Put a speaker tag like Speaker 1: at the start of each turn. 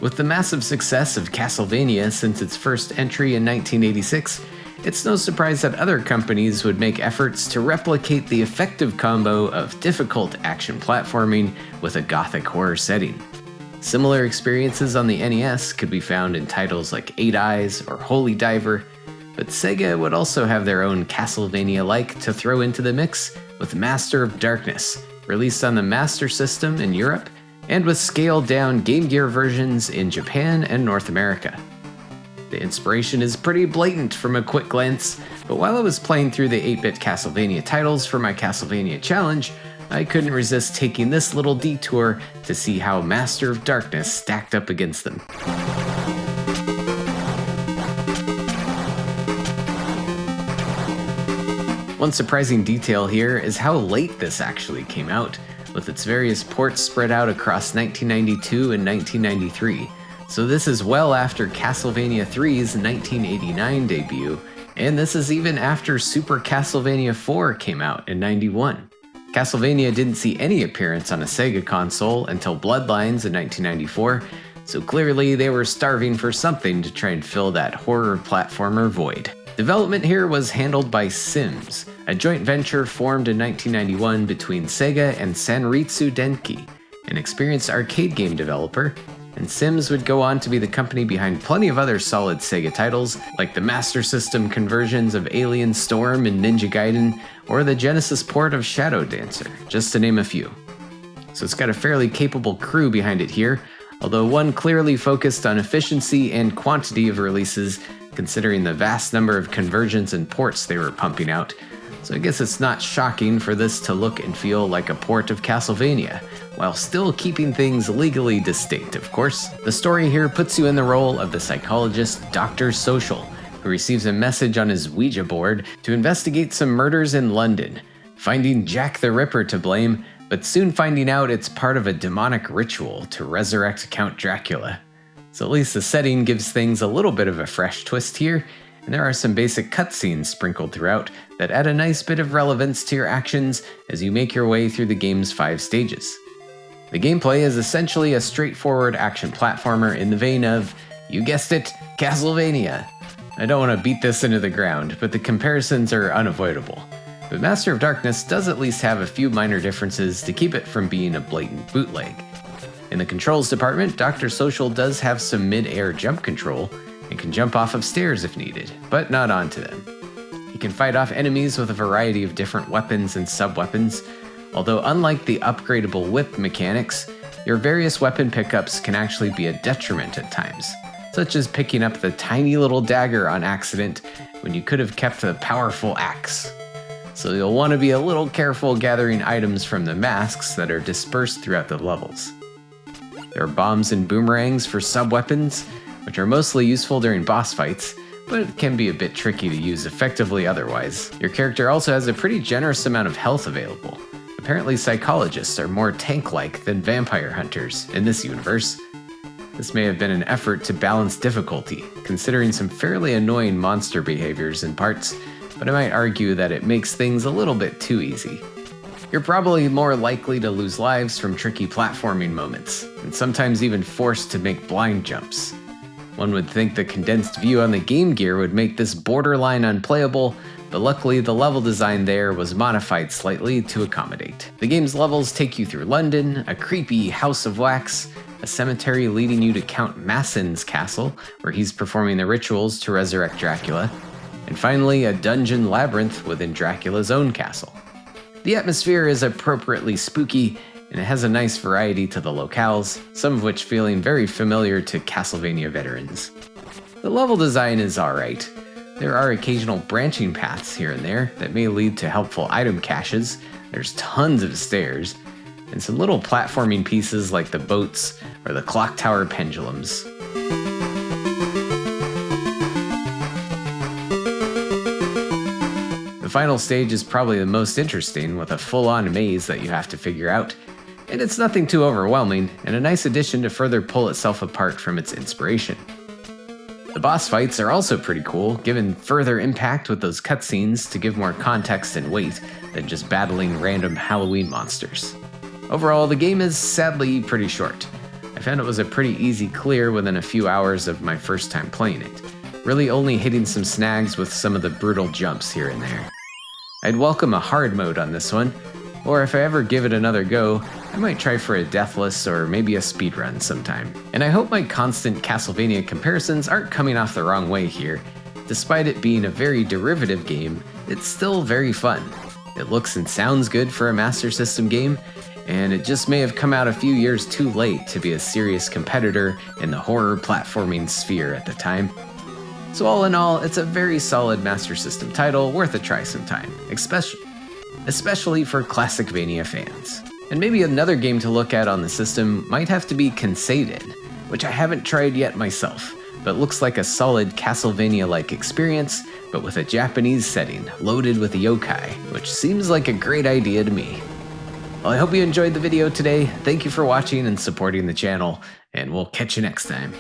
Speaker 1: With the massive success of Castlevania since its first entry in 1986, it's no surprise that other companies would make efforts to replicate the effective combo of difficult action platforming with a gothic horror setting. Similar experiences on the NES could be found in titles like Eight Eyes or Holy Diver, but Sega would also have their own Castlevania-like to throw into the mix with Master of Darkness, released on the Master System in Europe, and with scaled-down Game Gear versions in Japan and North America. The inspiration is pretty blatant from a quick glance, but while I was playing through the 8-bit Castlevania titles for my Castlevania challenge, I couldn't resist taking this little detour to see how Master of Darkness stacked up against them. One surprising detail here is how late this actually came out, with its various ports spread out across 1992 and 1993, so this is well after Castlevania 3's 1989 debut, and this is even after Super Castlevania 4 came out in 91. Castlevania didn't see any appearance on a Sega console until Bloodlines in 1994, so clearly they were starving for something to try and fill that horror platformer void. Development here was handled by Sims, a joint venture formed in 1991 between Sega and Sanritsu Denki, an experienced arcade game developer, and Sims would go on to be the company behind plenty of other solid Sega titles, like the Master System conversions of Alien Storm and Ninja Gaiden, or the Genesis port of Shadow Dancer, just to name a few. So it's got a fairly capable crew behind it here, although one clearly focused on efficiency and quantity of releases, considering the vast number of conversions and ports they were pumping out. So I guess it's not shocking for this to look and feel like a port of Castlevania, while still keeping things legally distinct, of course. The story here puts you in the role of the psychologist Dr. Social, who receives a message on his Ouija board to investigate some murders in London, finding Jack the Ripper to blame, but soon finding out it's part of a demonic ritual to resurrect Count Dracula. So at least the setting gives things a little bit of a fresh twist here, and there are some basic cutscenes sprinkled throughout that add a nice bit of relevance to your actions as you make your way through the game's 5 stages. The gameplay is essentially a straightforward action platformer in the vein of, you guessed it, Castlevania. I don't want to beat this into the ground, but the comparisons are unavoidable. But Master of Darkness does at least have a few minor differences to keep it from being a blatant bootleg. In the controls department, Dr. Social does have some mid-air jump control and can jump off of stairs if needed, but not onto them. He can fight off enemies with a variety of different weapons and sub-weapons, although unlike the upgradable whip mechanics, your various weapon pickups can actually be a detriment at times, such as picking up the tiny little dagger on accident when you could have kept the powerful axe. So you'll want to be a little careful gathering items from the masks that are dispersed throughout the levels. There are bombs and boomerangs for sub-weapons, which are mostly useful during boss fights, but it can be a bit tricky to use effectively otherwise. Your character also has a pretty generous amount of health available. Apparently psychologists are more tank-like than vampire hunters in this universe. This may have been an effort to balance difficulty, considering some fairly annoying monster behaviors in parts, but I might argue that it makes things a little bit too easy. You're probably more likely to lose lives from tricky platforming moments, and sometimes even forced to make blind jumps. One would think the condensed view on the Game Gear would make this borderline unplayable, but luckily the level design there was modified slightly to accommodate. The game's levels take you through London, a creepy house of wax, a cemetery leading you to Count Massin's castle, where he's performing the rituals to resurrect Dracula, and finally a dungeon labyrinth within Dracula's own castle. The atmosphere is appropriately spooky, and it has a nice variety to the locales, some of which feeling very familiar to Castlevania veterans. The level design is alright. There are occasional branching paths here and there that may lead to helpful item caches, there's tons of stairs, and some little platforming pieces like the boats or the clock tower pendulums. The final stage is probably the most interesting, with a full-on maze that you have to figure out, and it's nothing too overwhelming, and a nice addition to further pull itself apart from its inspiration. The boss fights are also pretty cool, given further impact with those cutscenes to give more context and weight than just battling random Halloween monsters. Overall, the game is sadly pretty short. I found it was a pretty easy clear within a few hours of my first time playing it, really only hitting some snags with some of the brutal jumps here and there. I'd welcome a hard mode on this one, or if I ever give it another go, I might try for a deathless or maybe a speedrun sometime. And I hope my constant Castlevania comparisons aren't coming off the wrong way here. Despite it being a very derivative game, it's still very fun. It looks and sounds good for a Master System game, and it just may have come out a few years too late to be a serious competitor in the horror platforming sphere at the time. So all in all, it's a very solid Master System title worth a try sometime, especially for Classicvania fans. And maybe another game to look at on the system might have to be Conceited, which I haven't tried yet myself, but looks like a solid Castlevania-like experience, but with a Japanese setting, loaded with yokai, which seems like a great idea to me. Well, I hope you enjoyed the video today. Thank you for watching and supporting the channel, and we'll catch you next time.